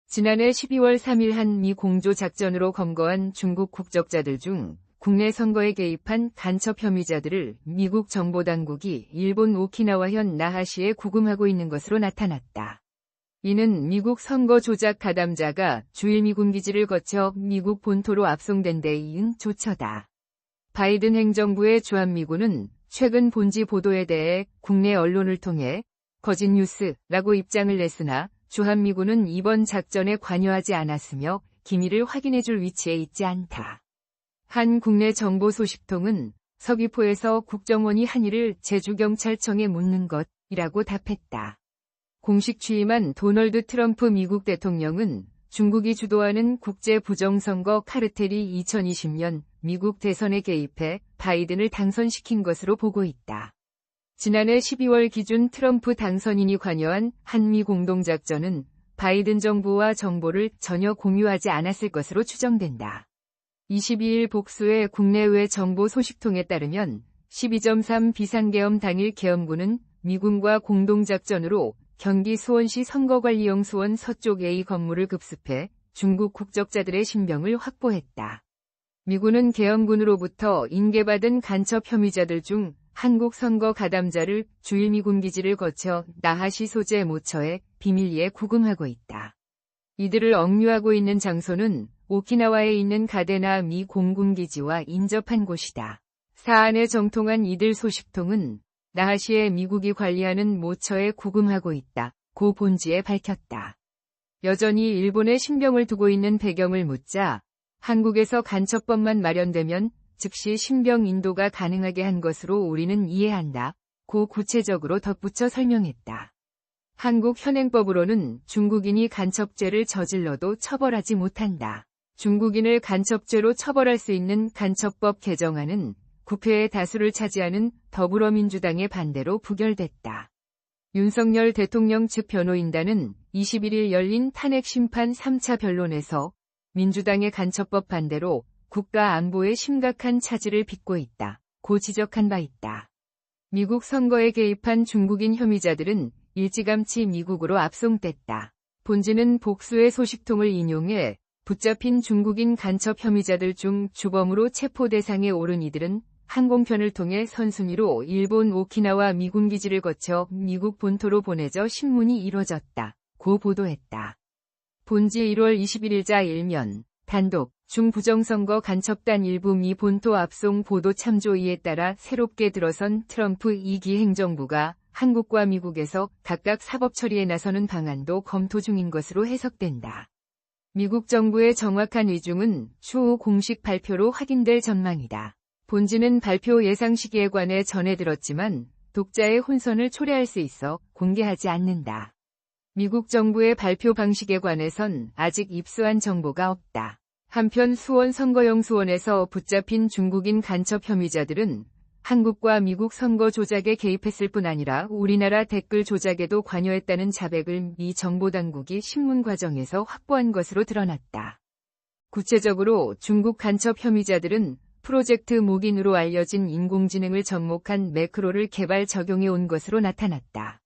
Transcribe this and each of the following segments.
지난해 12월 3일 한미 공조 작전으로 검거한 중국 국적자들 중 국내 선거에 개입한 간첩 혐의자들을 미국 정보당국이 일본 오키나와현 나하시에 구금하고 있는 것으로 나타났다. 이는 미국 선거 조작 가담자가 주일미군 기지를 거쳐 미국 본토로 압송된 데 이은 조처다. 바이든 행정부의 주한미군은 최근 본지 보도에 대해 국내 언론을 통해 거짓 뉴스라고 입장을 냈으나 주한미군은 이번 작전에 관여하지 않았으며 기밀을 확인해줄 위치에 있지 않다. 한 국내 정보 소식통은 서귀포에서 국정원이 한 일을 제주경찰청에 묻는 것이라고 답했다. 공식 취임한 도널드 트럼프 미국 대통령은 중국이 주도하는 국제 부정선거 카르텔이 2020년 미국 대선에 개입해 바이든을 당선시킨 것으로 보고 있다. 지난해 12월 기준 트럼프 당선인이 관여한 한미 공동작전은 바이든 정부와 정보를 전혀 공유하지 않았을 것으로 추정된다. 22일 복수의 국내외 정보 소식통에 따르면 12.3 비상계엄 당일 계엄군은 미군과 공동작전으로 경기 수원시 선거관리용 수원 서쪽 A 건물을 급습해 중국 국적자들의 신병을 확보했다. 미군은 계엄군으로부터 인계받은 간첩 혐의자들 중 한국 선거 가담자를 주일미군 기지를 거쳐 나하시 소재 모처에 비밀리에 구금하고 있다. 이들을 억류하고 있는 장소는 오키나와에 있는 가데나 미 공군기지와 인접한 곳이다. 사안에 정통한 이들 소식통은 나하시에 미국이 관리하는 모처에 구금하고 있다고 본지에 밝혔다. 여전히 일본에 신병을 두고 있는 배경을 묻자 한국에서 간첩법만 마련되면 즉시 신병 인도가 가능하게 한 것으로 우리는 이해한다. 고 구체적으로 덧붙여 설명했다. 한국 현행법으로는 중국인이 간첩죄를 저질러도 처벌하지 못한다. 중국인을 간첩죄로 처벌할 수 있는 간첩법 개정안은 국회의 다수를 차지하는 더불어민주당의 반대로 부결됐다. 윤석열 대통령 측 변호인단은 21일 열린 탄핵심판 3차 변론에서 민주당의 간첩법 반대로 국가 안보에 심각한 차질을 빚고 있다. 고 지적한 바 있다. 미국 선거에 개입한 중국인 혐의자들은 일찌감치 미국으로 압송됐다. 본지는 복수의 소식통을 인용해 붙잡힌 중국인 간첩 혐의자들 중 주범으로 체포 대상에 오른 이들은 항공편을 통해 선순위로 일본 오키나와 미군 기지를 거쳐 미국 본토로 보내져 신문이 이뤄졌다. 고 보도했다. 본지 1월 21일자 일면 단독 중부정선거 간첩단 일부 미 본토 압송 보도 참조위에 따라 새롭게 들어선 트럼프 2기 행정부가 한국과 미국에서 각각 사법 처리에 나서는 방안도 검토 중인 것으로 해석된다. 미국 정부의 정확한 의중은 추후 공식 발표로 확인될 전망이다. 본지는 발표 예상 시기에 관해 전해 들었지만 독자의 혼선을 초래할 수 있어 공개하지 않는다. 미국 정부의 발표 방식에 관해선 아직 입수한 정보가 없다. 한편 수원 선거용 수원에서 붙잡힌 중국인 간첩 혐의자들은 한국과 미국 선거 조작에 개입했을 뿐 아니라 우리나라 댓글 조작에도 관여했다는 자백을 미 정보당국이 신문 과정에서 확보한 것으로 드러났다. 구체적으로 중국 간첩 혐의자들은 프로젝트 목인으로 알려진 인공지능을 접목한 매크로를 개발 적용해 온 것으로 나타났다.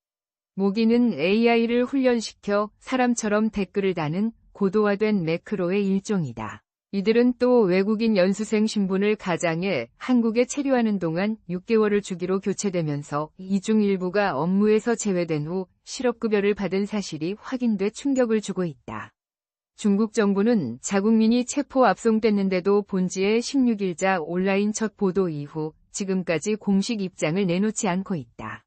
목인은 AI를 훈련시켜 사람처럼 댓글을 다는 고도화된 매크로의 일종이다. 이들은 또 외국인 연수생 신분을 가장해 한국에 체류하는 동안 6개월을 주기로 교체되면서 이 중 일부가 업무에서 제외된 후 실업급여를 받은 사실이 확인돼 충격을 주고 있다. 중국 정부는 자국민이 체포 압송됐는데도 본지의 16일자 온라인 첫 보도 이후 지금까지 공식 입장을 내놓지 않고 있다.